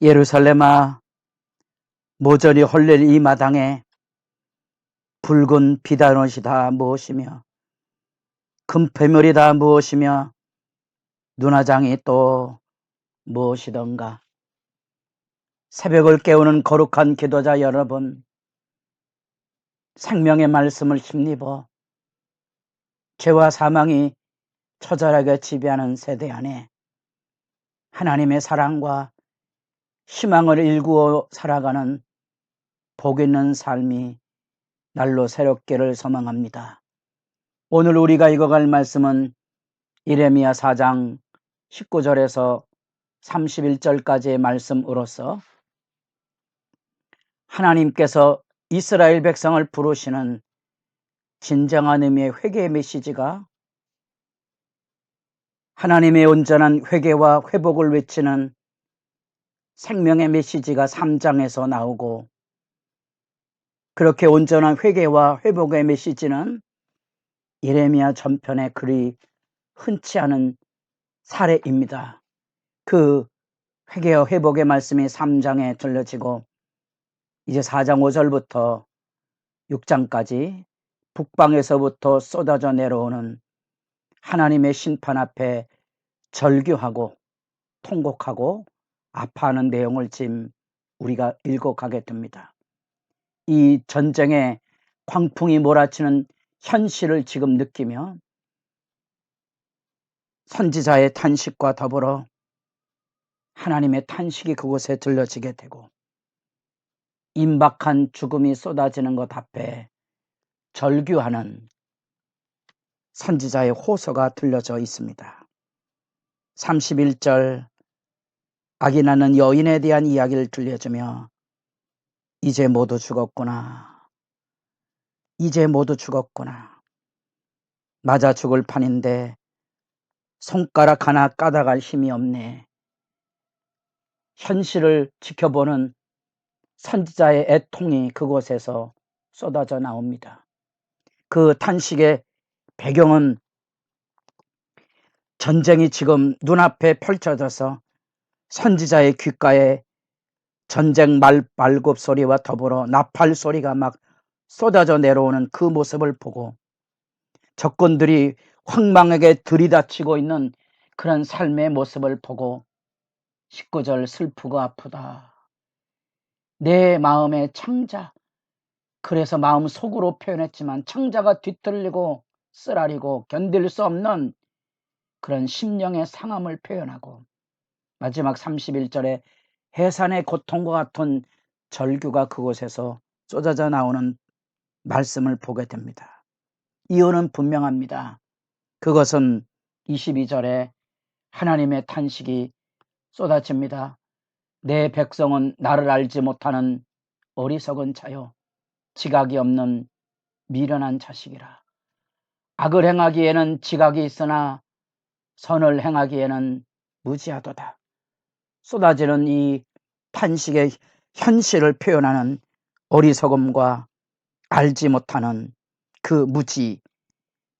예루살렘아, 모조리 헐릴 이 마당에 붉은 비단옷이 다 무엇이며 금패물이 다 무엇이며 눈화장이 또 무엇이던가. 새벽을 깨우는 거룩한 기도자 여러분, 생명의 말씀을 힘입어 죄와 사망이 처절하게 지배하는 세대 안에 하나님의 사랑과 희망을 일구어 살아가는 복 있는 삶이 날로 새롭기를 소망합니다. 오늘 우리가 읽어갈 말씀은 예레미야 4장 19절에서 31절까지의 말씀으로서 하나님께서 이스라엘 백성을 부르시는 진정한 의미의 회개의 메시지가 하나님의 온전한 회개와 회복을 외치는 생명의 메시지가 3장에서 나오고, 그렇게 온전한 회개와 회복의 메시지는 예레미야 전편에 그리 흔치 않은 사례입니다. 그 회개와 회복의 말씀이 3장에 들려지고 이제 4장 5절부터 6장까지 북방에서부터 쏟아져 내려오는 하나님의 심판 앞에 절규하고 통곡하고 아파하는 내용을 지금 우리가 읽어가게 됩니다. 이 전쟁의 광풍이 몰아치는 현실을 지금 느끼며 선지자의 탄식과 더불어 하나님의 탄식이 그곳에 들려지게 되고 임박한 죽음이 쏟아지는 것 앞에 절규하는 선지자의 호소가 들려져 있습니다. 31절, 악이 나는 여인에 대한 이야기를 들려주며 이제 모두 죽었구나. 이제 모두 죽었구나. 맞아 죽을 판인데 손가락 하나 까다갈 힘이 없네. 현실을 지켜보는 선지자의 애통이 그곳에서 쏟아져 나옵니다. 그 탄식의 배경은 전쟁이 지금 눈앞에 펼쳐져서 선지자의 귓가에 전쟁 말굽 소리와 더불어 나팔 소리가 막 쏟아져 내려오는 그 모습을 보고 적군들이 황망하게 들이닥치고 있는 그런 삶의 모습을 보고 19절 슬프고 아프다. 내 마음의 창자, 그래서 마음 속으로 표현했지만 창자가 뒤틀리고 쓰라리고 견딜 수 없는 그런 심령의 상함을 표현하고 마지막 31절에 해산의 고통과 같은 절규가 그곳에서 쏟아져 나오는 말씀을 보게 됩니다. 이유는 분명합니다. 그것은 22절에 하나님의 탄식이 쏟아집니다. 내 백성은 나를 알지 못하는 어리석은 자요, 지각이 없는 미련한 자식이라. 악을 행하기에는 지각이 있으나 선을 행하기에는 무지하도다. 쏟아지는 이 탄식의 현실을 표현하는 어리석음과 알지 못하는 그 무지,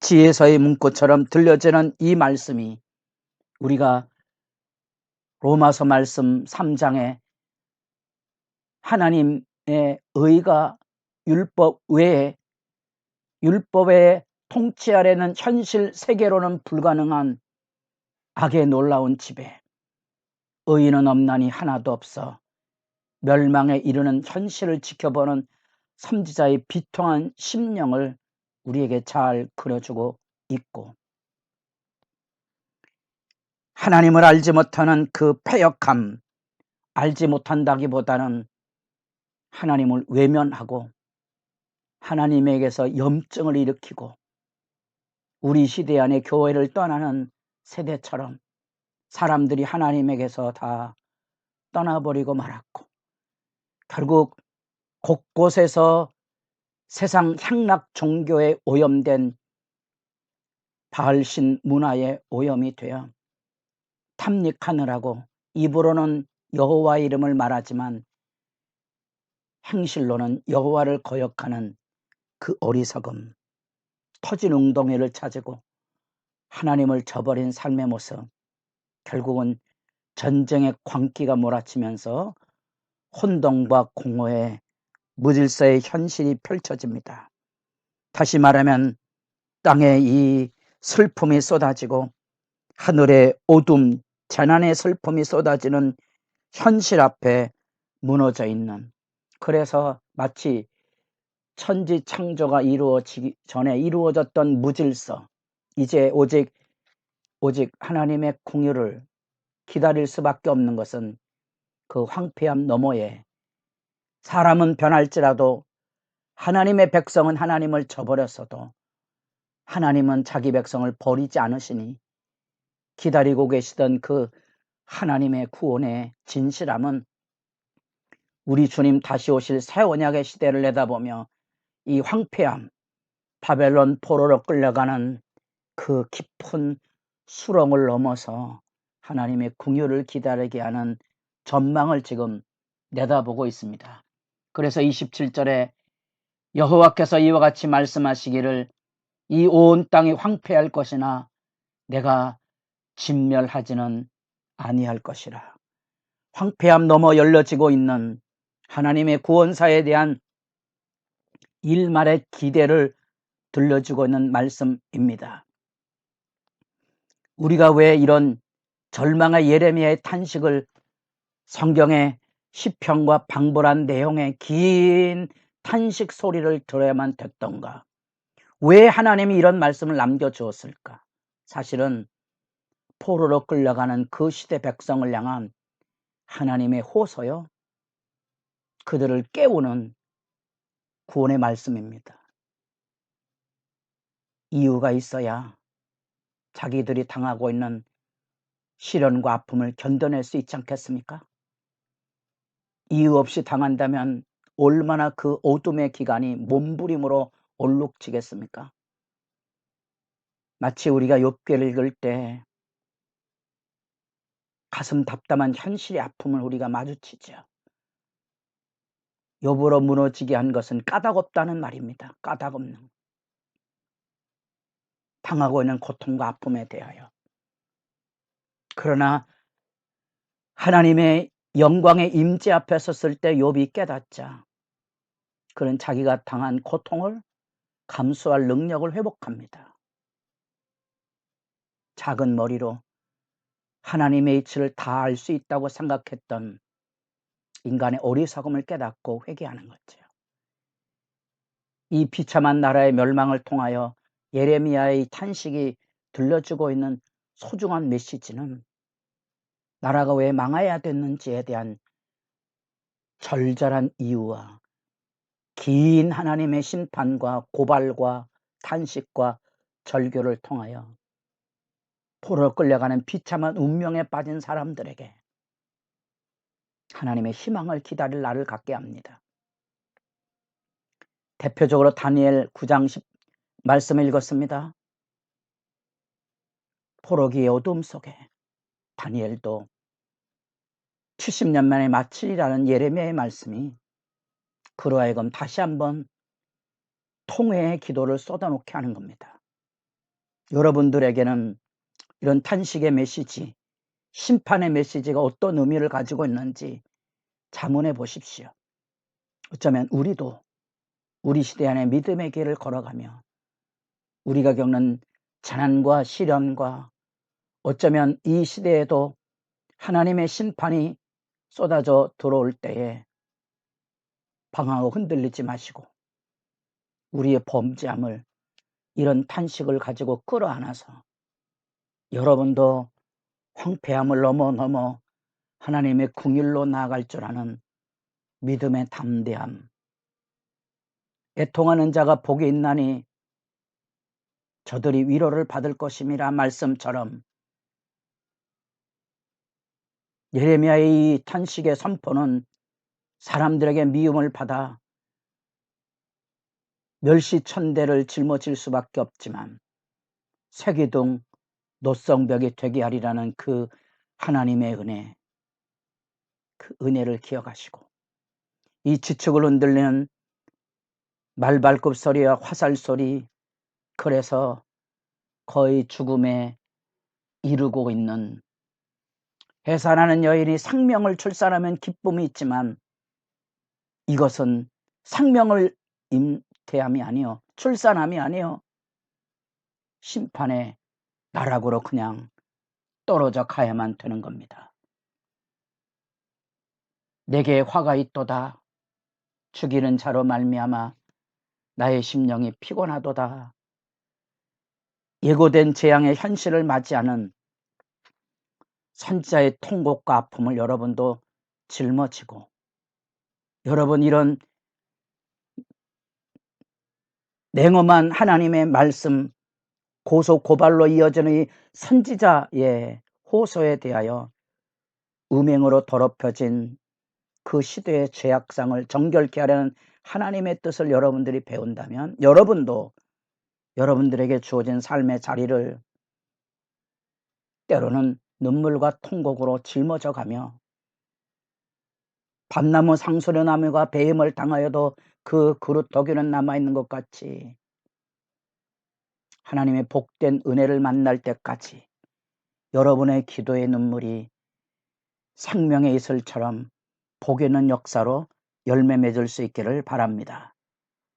지혜서의 문구처럼 들려지는 이 말씀이 우리가 로마서 말씀 3장에 하나님의 의가 율법 외에 율법의 통치 아래는 현실 세계로는 불가능한 악의 놀라운 지배, 의인은 없나니 하나도 없어 멸망에 이르는 현실을 지켜보는 선지자의 비통한 심령을 우리에게 잘 그려주고 있고, 하나님을 알지 못하는 그 패역함, 알지 못한다기보다는 하나님을 외면하고 하나님에게서 염증을 일으키고 우리 시대 안에 교회를 떠나는 세대처럼 사람들이 하나님에게서 다 떠나버리고 말았고, 결국 곳곳에서 세상 향락 종교에 오염된 바알신 문화에 오염이 되어 탐닉하느라고 입으로는 여호와의 이름을 말하지만 행실로는 여호와를 거역하는 그 어리석음, 터진 웅덩이를 찾고 하나님을 저버린 삶의 모습, 결국은 전쟁의 광기가 몰아치면서 혼돈과 공허의 무질서의 현실이 펼쳐집니다. 다시 말하면 땅에 이 슬픔이 쏟아지고 하늘의 어둠, 재난의 슬픔이 쏟아지는 현실 앞에 무너져 있는, 그래서 마치 천지 창조가 이루어지기 전에 이루어졌던 무질서, 이제 오직 하나님의 공의를 기다릴 수밖에 없는 것은 그 황폐함 너머에 사람은 변할지라도 하나님의 백성은 하나님을 저버렸어도 하나님은 자기 백성을 버리지 않으시니 기다리고 계시던 그 하나님의 구원의 진실함은 우리 주님 다시 오실 새 언약의 시대를 내다보며 이 황폐함, 바벨론 포로로 끌려가는 그 깊은 수렁을 넘어서 하나님의 궁유를 기다리게 하는 전망을 지금 내다보고 있습니다. 그래서 27절에 여호와께서 이와 같이 말씀하시기를 이 온 땅이 황폐할 것이나 내가 진멸하지는 아니할 것이라. 황폐함 넘어 열려지고 있는 하나님의 구원사에 대한 일말의 기대를 들려주고 있는 말씀입니다. 우리가 왜 이런 절망의 예레미야의 탄식을 성경의 시편과 방불한 내용의 긴 탄식 소리를 들어야만 됐던가? 왜 하나님이 이런 말씀을 남겨주었을까? 사실은 포로로 끌려가는 그 시대 백성을 향한 하나님의 호소요, 그들을 깨우는 구원의 말씀입니다. 이유가 있어야 자기들이 당하고 있는 시련과 아픔을 견뎌낼 수 있지 않겠습니까? 이유 없이 당한다면 얼마나 그 어둠의 기간이 몸부림으로 얼룩지겠습니까? 마치 우리가 욥기를 읽을 때 가슴 답답한 현실의 아픔을 우리가 마주치죠. 욥으로 무너지게 한 것은 까닭없다는 말입니다. 까닭없는, 당하고 있는 고통과 아픔에 대하여. 그러나 하나님의 영광의 임재 앞에 섰을 때 욥이 깨닫자 그는 자기가 당한 고통을 감수할 능력을 회복합니다. 작은 머리로 하나님의 이치를 다 알 수 있다고 생각했던 인간의 어리석음을 깨닫고 회개하는 거죠. 이 비참한 나라의 멸망을 통하여 예레미야의 탄식이 들려주고 있는 소중한 메시지는 나라가 왜 망해야 됐는지에 대한 절절한 이유와 긴 하나님의 심판과 고발과 탄식과 절규를 통하여 포로로 끌려가는 비참한 운명에 빠진 사람들에게 하나님의 희망을 기다릴 날을 갖게 합니다. 대표적으로 다니엘 9장 10 말씀을 읽었습니다. 포로기의 어둠 속에 다니엘도 70년 만에 마치리라는 예레미야의 말씀이 그로 하여금 다시 한번 통회의 기도를 쏟아놓게 하는 겁니다. 여러분들에게는 이런 탄식의 메시지, 심판의 메시지가 어떤 의미를 가지고 있는지 자문해 보십시오. 어쩌면 우리도 우리 시대 안에 믿음의 길을 걸어가며 우리가 겪는 재난과 시련과 어쩌면 이 시대에도 하나님의 심판이 쏟아져 들어올 때에 방황하고 흔들리지 마시고 우리의 범죄함을 이런 탄식을 가지고 끌어안아서 여러분도 황폐함을 넘어 하나님의 궁일로 나아갈 줄 아는 믿음의 담대함, 애통하는 자가 복이 있나니 저들이 위로를 받을 것임이라 말씀처럼 예레미야의 이 탄식의 선포는 사람들에게 미움을 받아 멸시천대를 짊어질 수밖에 없지만 세기둥 노성벽이 되게 하리라는 그 하나님의 은혜, 그 은혜를 기억하시고 이 지축을 흔들리는 말발굽 소리와 화살 소리, 그래서 거의 죽음에 이르고 있는 해산하는 여인이 생명을 출산하면 기쁨이 있지만 이것은 생명을 잉태함이 아니요 출산함이 아니요 심판의 나락으로 그냥 떨어져 가야만 되는 겁니다. 내게 화가 있도다. 죽이는 자로 말미암아 나의 심령이 피곤하도다. 예고된 재앙의 현실을 맞이하는 선자의 통곡과 아픔을 여러분도 짊어지고 여러분 이런 냉엄한 하나님의 말씀 고소 고발로 이어지는 이 선지자의 호소에 대하여 음행으로 더럽혀진 그 시대의 죄악상을 정결케 하려는 하나님의 뜻을 여러분들이 배운다면 여러분도 여러분들에게 주어진 삶의 자리를 때로는 눈물과 통곡으로 짊어져 가며 밤나무 상수려나무가 배임을 당하여도 그 그릇 덕에는 남아있는 것 같이 하나님의 복된 은혜를 만날 때까지 여러분의 기도의 눈물이 생명의 이슬처럼 복 있는 역사로 열매 맺을 수 있기를 바랍니다.